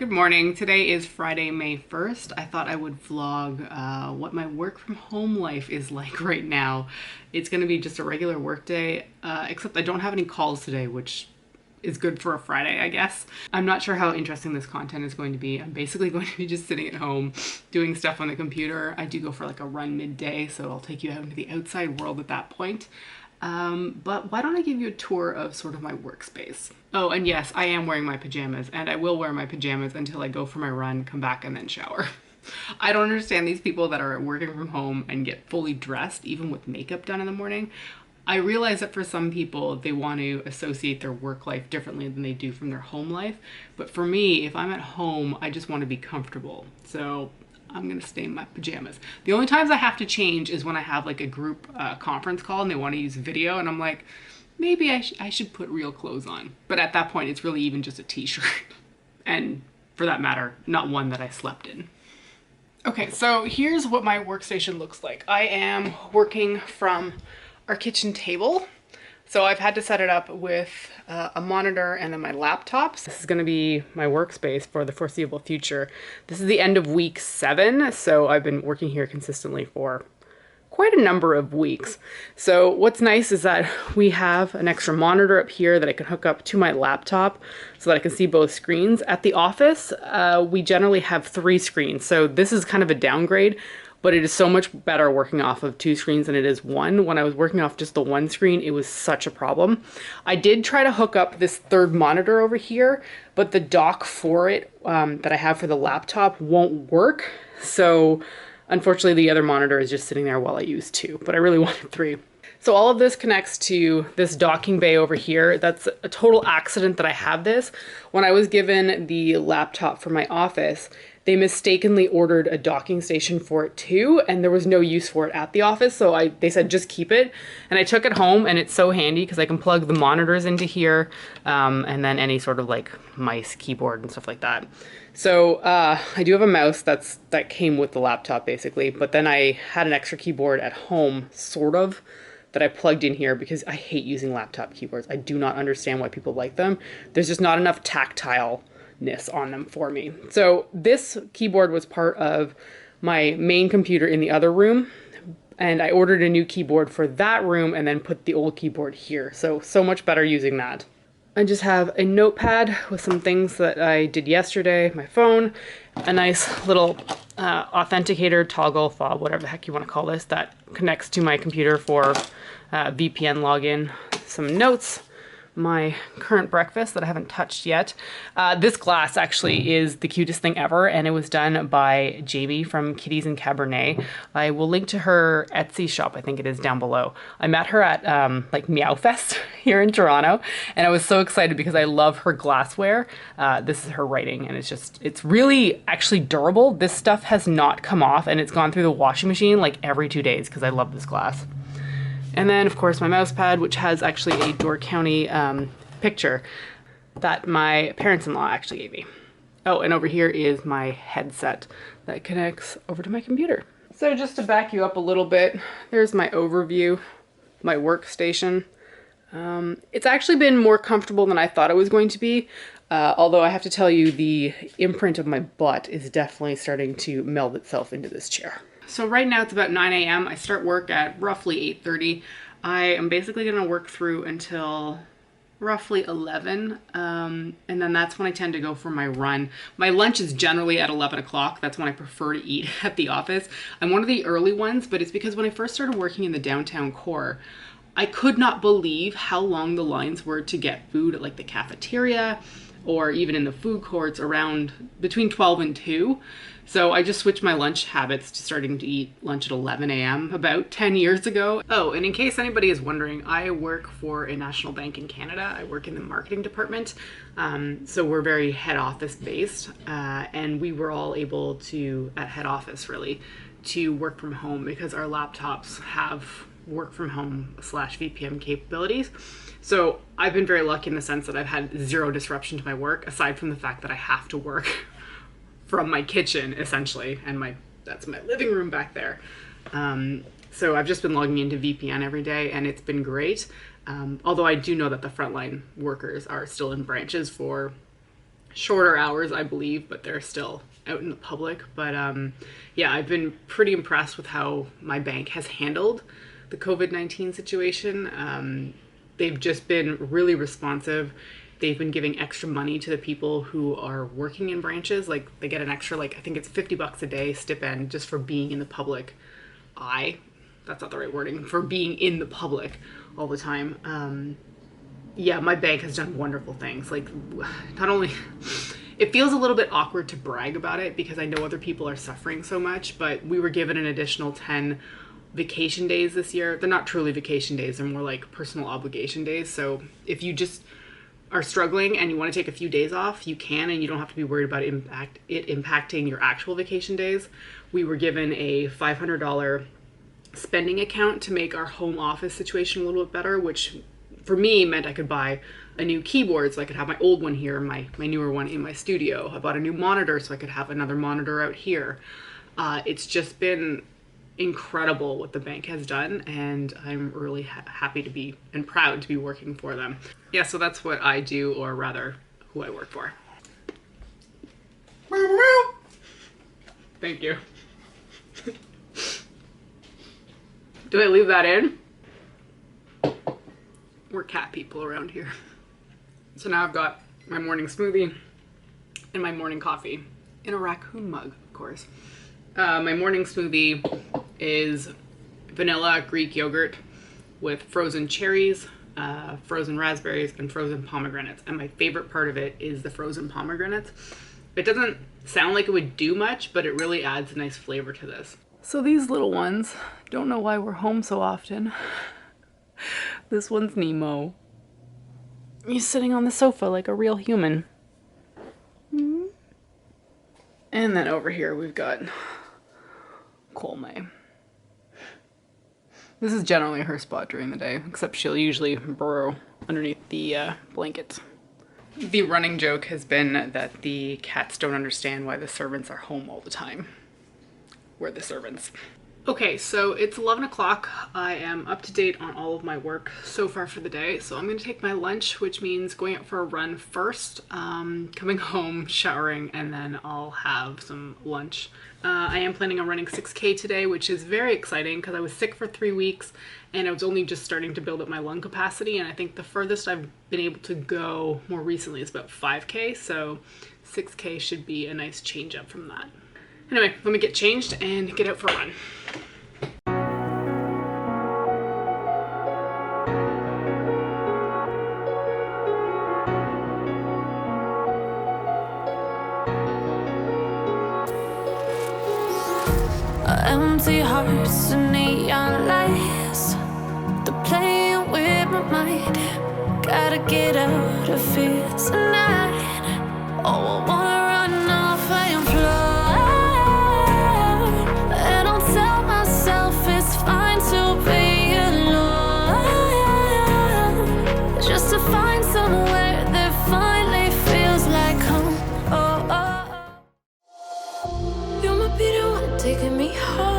Good morning. Today is Friday, May 1st. I thought I would vlog what my work from home life is like right now. It's going to be just a regular work day, except I don't have any calls today, which is good for a Friday, I guess. I'm not sure how interesting this content is going to be. I'm basically going to be just sitting at home doing stuff on the computer. I do go for like a run midday, so I'll take you out into the outside world at that point. But why don't I give you a tour of sort of my workspace? Oh, and yes, I am wearing my pajamas, and I will wear my pajamas until I go for my run, come back, and then shower. I don't understand these people that are working from home and get fully dressed, even with makeup done in the morning. I realize that for some people, they want to associate their work life differently than they do from their home life. But for me, if I'm at home, I just want to be comfortable. So I'm gonna stay in my pajamas. The only times I have to change is when I have like a group conference call and they want to use video, and I'm like, maybe I should put real clothes on. But at that point, it's really even just a t-shirt. And for that matter, not one that I slept in. Okay, so here's what my workstation looks like. I am working from our kitchen table. So I've had to set it up with a monitor and then my laptops. This is gonna be my workspace for the foreseeable future. This is the end of week 7, so I've been working here consistently for quite a number of weeks. So what's nice is that we have an extra monitor up here that I can hook up to my laptop so that I can see both screens. At the office, we generally have 3 screens, so this is kind of a downgrade. But it is so much better working off of 2 screens than it is 1. When I was working off just the 1 screen, it was such a problem. I did try to hook up this 3rd monitor over here, but the dock for it that I have for the laptop won't work. So unfortunately, the other monitor is just sitting there while I use 2, but I really wanted 3. So all of this connects to this docking bay over here. That's a total accident that I have this. When I was given the laptop for my office, they mistakenly ordered a docking station for it too, and there was no use for it at the office, so they said just keep it. And I took it home, and it's so handy because I can plug the monitors into here, and then any sort of like mice, keyboard, and stuff like that. So I do have a mouse that came with the laptop basically, but then I had an extra keyboard at home, sort of, that I plugged in here because I hate using laptop keyboards. I do not understand why people like them. There's just not enough tactileness on them for me. So this keyboard was part of my main computer in the other room, and I ordered a new keyboard for that room and then put the old keyboard here. So much better using that. I just have a notepad with some things that I did yesterday, my phone, a nice little authenticator, toggle, fob, whatever the heck you want to call this, that connects to my computer for VPN login, some notes, my current breakfast that I haven't touched yet. This glass actually is the cutest thing ever, and it was done by Jamie from Kitties and Cabernet. I will link to her Etsy shop, I think it is, down below. I met her at like Meow Fest here in Toronto, and I was so excited because I love her glassware. This is her writing, and it's really actually durable. This stuff has not come off, and it's gone through the washing machine like every 2 days because I love this glass. And then, of course, my mouse pad, which has actually a Door County picture that my parents-in-law actually gave me. Oh, and over here is my headset that connects over to my computer. So just to back you up a little bit, there's my overview, my workstation. It's actually been more comfortable than I thought it was going to be, although I have to tell you the imprint of my butt is definitely starting to meld itself into this chair. So right now it's about 9 a.m. I start work at roughly 8:30. I am basically going to work through until roughly 11, and then that's when I tend to go for my run. My lunch is generally at 11 o'clock. That's when I prefer to eat at the office. I'm one of the early ones, but it's because when I first started working in the downtown core, I could not believe how long the lines were to get food at like the cafeteria or even in the food courts around between 12 and 2. So I just switched my lunch habits to starting to eat lunch at 11 a.m. about 10 years ago. Oh, and in case anybody is wondering, I work for a national bank in Canada. I work in the marketing department. So we're very head office based, and we were all able to, at head office really, to work from home because our laptops have work from home / VPN capabilities. So I've been very lucky in the sense that I've had 0 disruption to my work, aside from the fact that I have to work from my kitchen essentially, and that's my living room back there. So I've just been logging into VPN every day, and it's been great. Although I do know that the frontline workers are still in branches for shorter hours, I believe, but they're still out in the public. But yeah, I've been pretty impressed with how my bank has handled the COVID-19 situation. They've just been really responsive. They've been giving extra money to the people who are working in branches. Like they get an extra, like I think it's $50 a day stipend just for being in the public eye. That's not the right wording, for being in the public all the time. Yeah, my bank has done wonderful things. Like, not only, it feels a little bit awkward to brag about it because I know other people are suffering so much, but we were given an additional 10 vacation days this year. They're not truly vacation days, they're more like personal obligation days. So if you just are struggling and you want to take a few days off, you can, and you don't have to be worried about it impacting your actual vacation days. We were given a $500 spending account to make our home office situation a little bit better, which for me meant I could buy a new keyboard so I could have my old one here, my newer one in my studio. I bought a new monitor so I could have another monitor out here. It's just been incredible what the bank has done, and I'm really happy to be and proud to be working for them. Yeah, so that's what I do, or rather who I work for. Thank you. Do I leave that in? We're cat people around here. So now I've got my morning smoothie and my morning coffee in a raccoon mug, of course. My morning smoothie is vanilla Greek yogurt with frozen cherries, frozen raspberries, and frozen pomegranates. And my favorite part of it is the frozen pomegranates. It doesn't sound like it would do much, but it really adds a nice flavor to this. So these little ones don't know why we're home so often. This one's Nemo. He's sitting on the sofa like a real human. And then over here we've got Colmay. This is generally her spot during the day, except she'll usually burrow underneath the blankets. The running joke has been that the cats don't understand why the servants are home all the time. We're the servants. Okay, so it's 11 o'clock. I am up to date on all of my work so far for the day. So I'm going to take my lunch, which means going out for a run first, coming home, showering, and then I'll have some lunch. I am planning on running 6K today, which is very exciting because I was sick for 3 weeks and I was only just starting to build up my lung capacity. And I think the furthest I've been able to go more recently is about 5K. So 6K should be a nice change up from that. Anyway, let me get changed and get out for a run. Empty hearts and neon lights, they're playing with my mind. Gotta get out of here tonight. Oh, I wanna run off and fly, and I'll tell myself it's fine to be alone, just to find somewhere that finally feels like home. Oh, oh, oh. You might be the one taking me home.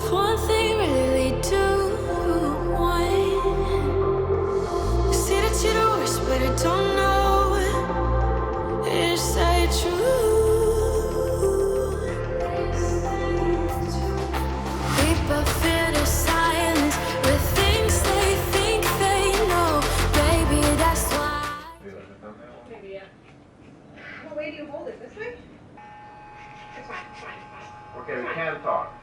For one thing, really do want. See that you're the worst, but I don't know. Is that true? People fear the silence with things they think they know. Baby, that's why. Maybe, yeah. What way do you hold it? This way? This way. Okay, we can talk.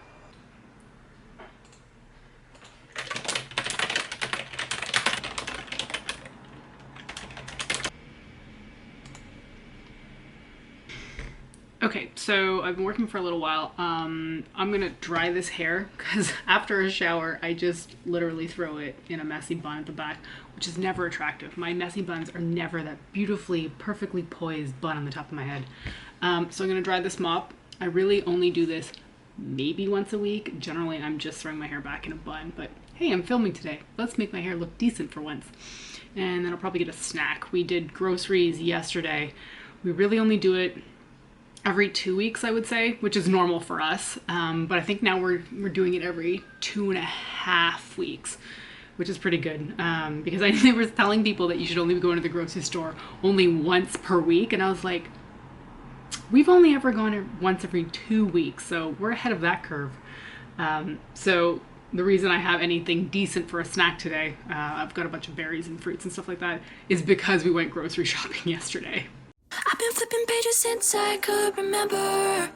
Okay, so I've been working for a little while. I'm gonna dry this hair because after a shower, I just literally throw it in a messy bun at the back, which is never attractive. My messy buns are never that beautifully, perfectly poised bun on the top of my head. So I'm gonna dry this mop. I really only do this maybe once a week. Generally, I'm just throwing my hair back in a bun, but hey, I'm filming today. Let's make my hair look decent for once. And then I'll probably get a snack. We did groceries yesterday. We really only do it every 2 weeks, I would say, which is normal for us. But I think now we're doing it every 2.5 weeks. which is pretty good. Because I they were telling people that you should only be going to the grocery store only once per week, and I was like, we've only ever gone once every 2 weeks, so we're ahead of that curve. So the reason I have anything decent for a snack today, I've got a bunch of berries and fruits and stuff like that, is because we went grocery shopping yesterday. I've been flipping pages since I could remember.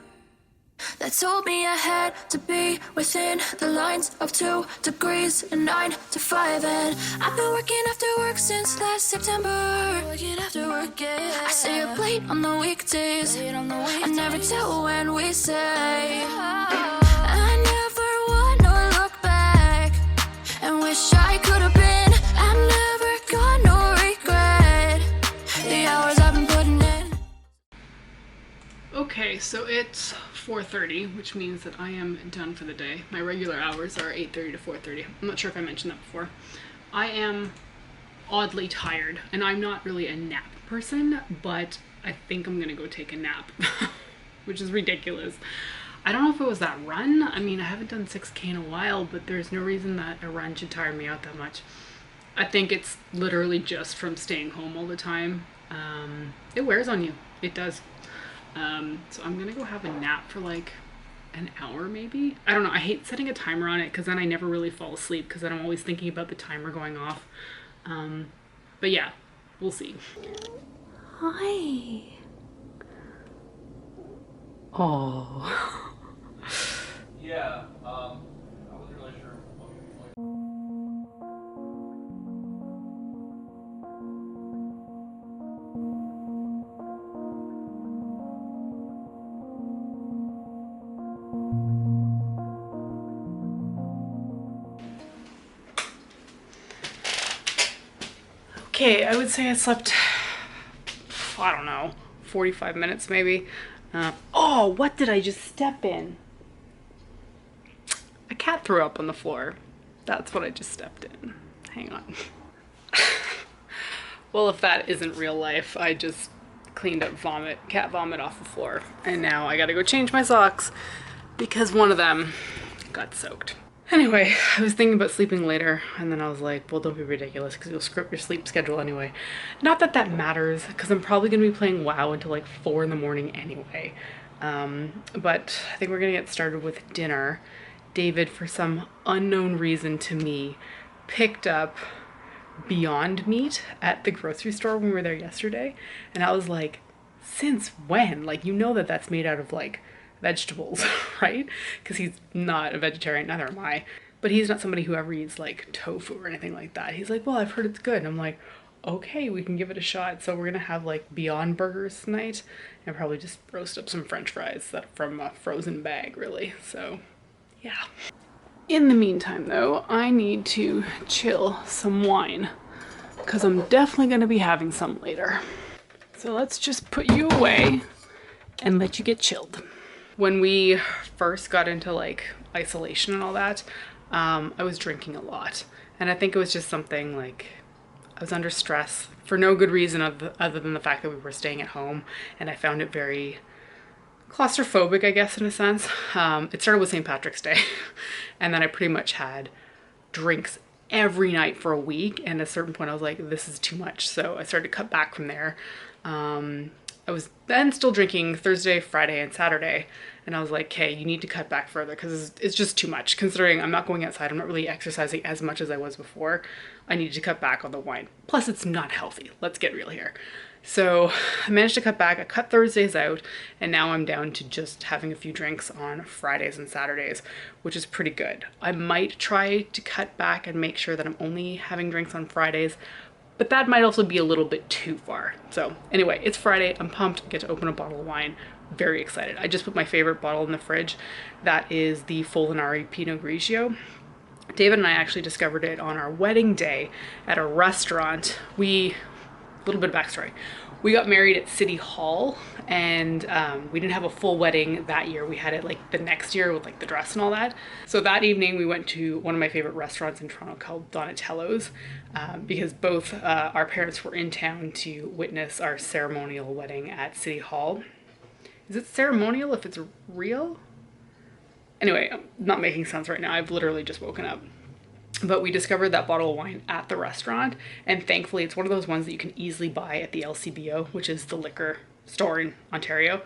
That told me I had to be within the lines of 2 degrees and 9 to 5. And I've been working after work since last September. Working after work, yeah. I stay up late on the weekdays. I never tell when we say. I never wanna look back and wish I could have been. I'm never gonna regret the hours I've been putting in. Okay, so it's 4:30, which means that I am done for the day. My regular hours are 8:30 to 4:30. I'm not sure if I mentioned that before. I am oddly tired, and I'm not really a nap person, but I think I'm gonna go take a nap, which is ridiculous. I don't know if it was that run. I mean, I haven't done 6K in a while, but there's no reason that a run should tire me out that much. I think it's literally just from staying home all the time. It wears on you. It does. So I'm gonna go have a nap for like an hour maybe. I don't know. I hate setting a timer on it because then I never really fall asleep because then I'm always thinking about the timer going off. But yeah, we'll see. Hi. Oh. Yeah, I wasn't really sure what we were Okay, I would say I slept, I don't know, 45 minutes maybe. Oh, what did I just step in? A cat threw up on the floor. That's what I just stepped in. Hang on. Well, if that isn't real life, I just cleaned up cat vomit off the floor. And now I gotta go change my socks because one of them got soaked. Anyway, I was thinking about sleeping later, and then I was like, well, don't be ridiculous because you'll screw up your sleep schedule anyway. Not that that matters, because I'm probably going to be playing WoW until like 4 in the morning anyway. But I think we're going to get started with dinner. David, for some unknown reason to me, picked up Beyond Meat at the grocery store when we were there yesterday. And I was like, since when? Like, you know that that's made out of like vegetables, right? Because he's not a vegetarian, neither am I. But he's not somebody who ever eats like tofu or anything like that. He's like, well, I've heard it's good. And I'm like, okay, we can give it a shot. So we're gonna have like Beyond Burgers tonight and probably just roast up some French fries that from a frozen bag, really. So yeah. In the meantime though, I need to chill some wine because I'm definitely gonna be having some later. So let's just put you away and let you get chilled. When we first got into like isolation and all that, I was drinking a lot. And I think it was just something like, I was under stress for no good reason other than the fact that we were staying at home. And I found it very claustrophobic, I guess, in a sense. It started with St. Patrick's Day. And then I pretty much had drinks every night for a week. And at a certain point I was like, this is too much. So I started to cut back from there. I was then still drinking Thursday, Friday, and Saturday. And I was like, okay, you need to cut back further because it's just too much. Considering I'm not going outside, I'm not really exercising as much as I was before. I needed to cut back on the wine. Plus, it's not healthy. Let's get real here. So I managed to cut back. I cut Thursdays out, and now I'm down to just having a few drinks on Fridays and Saturdays, which is pretty good. I might try to cut back and make sure that I'm only having drinks on Fridays, but that might also be a little bit too far. So anyway, it's Friday. I'm pumped. I get to open a bottle of wine. Very excited. I just put my favorite bottle in the fridge. That is the Folinari Pinot Grigio. David and I actually discovered it on our wedding day at a restaurant. A little bit of backstory. We got married at City Hall, and we didn't have a full wedding that year. We had it like the next year with like the dress and all that. So that evening we went to one of my favorite restaurants in Toronto called Donatello's because both our parents were in town to witness our ceremonial wedding at City Hall. Is it ceremonial if it's real? Anyway, I'm not making sense right now. I've literally just woken up. But we discovered that bottle of wine at the restaurant, and thankfully it's one of those ones that you can easily buy at the LCBO, which is the liquor store in Ontario.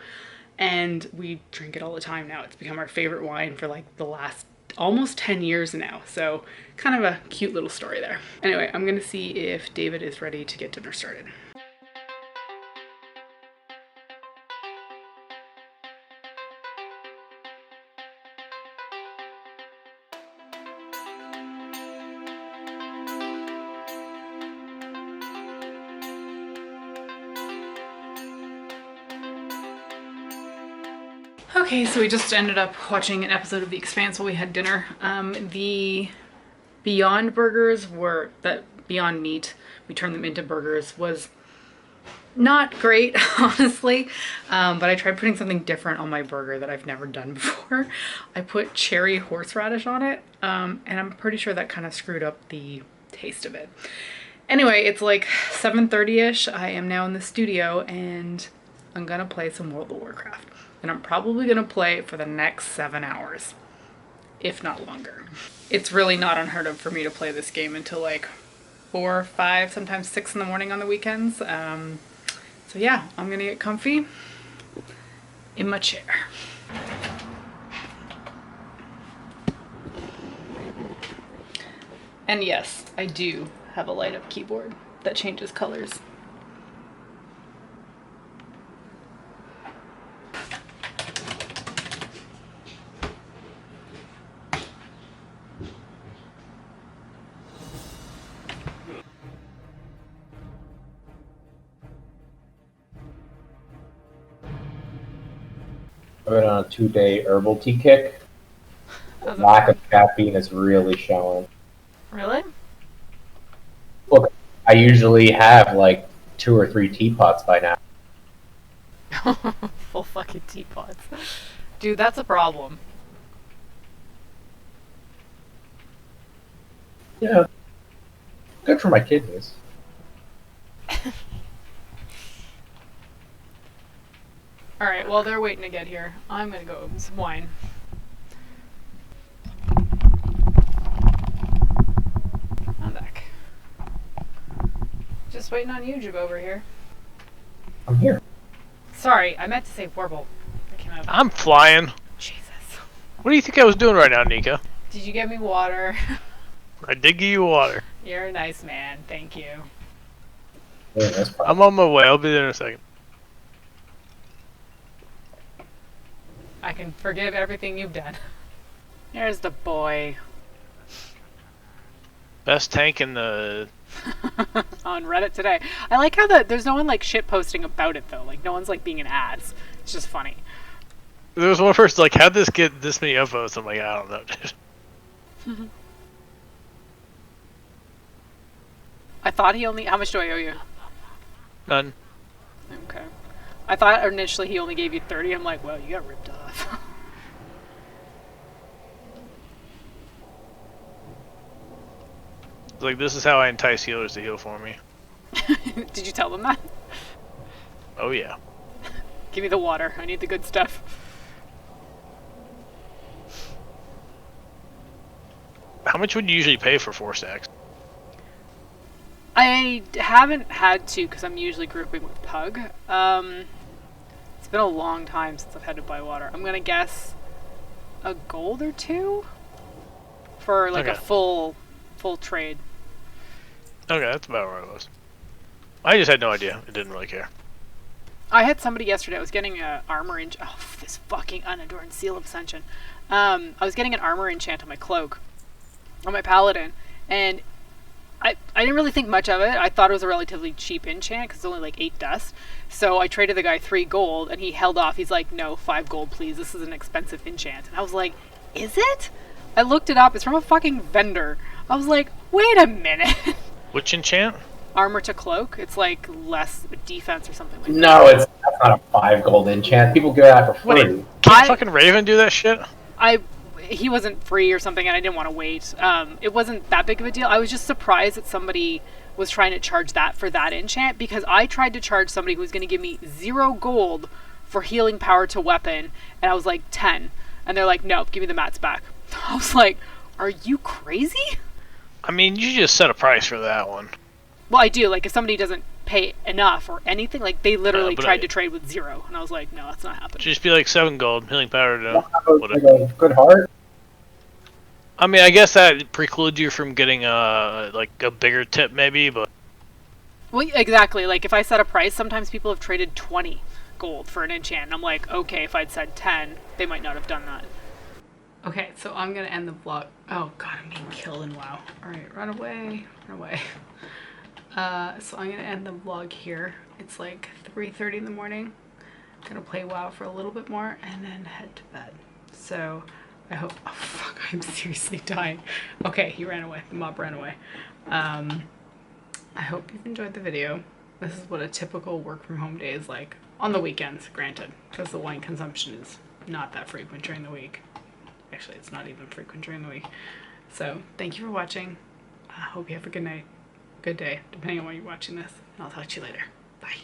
And we drink it all the time now. It's become our favorite wine for like the last almost 10 years now. So kind of a cute little story there. Anyway, I'm gonna see if David is ready to get dinner started. Okay, so we just ended up watching an episode of The Expanse while we had dinner. The Beyond Burgers were, that Beyond Meat, we turned them into burgers, was not great, honestly. But I tried putting something different on my burger that I've never done before. I put cherry horseradish on it, and I'm pretty sure that kind of screwed up the taste of it. Anyway, it's like 7:30ish. I am now in the studio, and I'm gonna play some World of Warcraft. And I'm probably gonna play it for the next 7 hours, if not longer. It's really not unheard of for me to play this game until like 4, 5, sometimes 6 in the morning on the weekends. So yeah, I'm gonna get comfy in my chair. And yes, I do have a light up keyboard that changes colors. I've been on a 2-day herbal tea kick. The lack of caffeine is really showing. Really? Look, I usually have like 2 or 3 teapots by now. Full fucking teapots. Dude, that's a problem. Yeah. Good for my kidneys. Alright, while they're waiting to get here, I'm gonna go open some wine. I'm back. Just waiting on you, Jib, over here. I'm here. Sorry, I meant to say warble. That came out. I'm flying. Jesus. What do you think I was doing right now, Nika? Did you get me water? I did give you water. You're a nice man, thank you. Yeah, that's fine. I'm on my way. I'll be there in a second. I can forgive everything you've done. Here's the boy. Best tank in the... On Reddit today. I like how there's no one like shit posting about it though. Like no one's like being an ass. It's just funny. There was one person like, how'd this get this many upvotes? I'm like, I don't know, dude. I thought he only... How much do I owe you? None. Okay. I thought initially he only gave you 30. I'm like, well, you got ripped off. It's like, this is how I entice healers to heal for me. Did you tell them that? Oh, yeah. Give me the water. I need the good stuff. How much would you usually pay for 4 stacks? I haven't had to because I'm usually grouping with Pug. It's been a long time since I've had to buy water. I'm gonna guess a gold or 2 for like a full trade. Okay, that's about where I was. I just had no idea. I didn't really care. I had somebody yesterday. I was getting an armor enchant. Oh, this fucking unadorned seal of ascension. I was getting an armor enchant on my cloak, on my paladin, and I didn't really think much of it. I thought it was a relatively cheap enchant because it's only like 8 dust. So I traded the guy 3 gold, and he held off. He's like, "No, 5 gold, please. This is an expensive enchant." And I was like, "Is it?" I looked it up. It's from a fucking vendor. I was like, "Wait a minute." Which enchant? Armor to cloak. It's like less defense or something like that. No, that's not a 5 gold enchant. People get that for free. Wait, can't fucking Raven do that shit? He wasn't free or something, and I didn't want to wait. It wasn't that big of a deal. I was just surprised that somebody was trying to charge that for that enchant, because I tried to charge somebody who was going to give me 0 gold for healing power to weapon, and I was like 10. And they're like, "No, give me the mats back." I was like, "Are you crazy?" I mean, you just set a price for that one. Well, I do. Like, if somebody doesn't pay enough or anything, like, they literally but tried to trade with 0. And I was like, no, that's not happening. Just be like 7 gold, healing powder to Like a good heart. I mean, I guess that precludes you from getting like a bigger tip maybe, but Well, exactly. Like, if I set a price, sometimes people have traded 20 gold for an enchant. And I'm like, okay, if I'd said 10, they might not have done that. Okay, so I'm gonna end the vlog. Oh god, I'm getting killed in WoW. Alright, run away, run away. So I'm gonna end the vlog here. It's like 3:30 in the morning. I'm gonna play WoW for a little bit more and then head to bed. So I hope, oh fuck, I'm seriously dying. Okay, he ran away, the mob ran away. I hope you've enjoyed the video. This is what a typical work from home day is like. On the weekends, granted, because the wine consumption is not that frequent during the week. Actually, it's not even frequent during the week. So thank you for watching. I hope you have a good night, good day, depending on when you're watching this. And I'll talk to you later. Bye.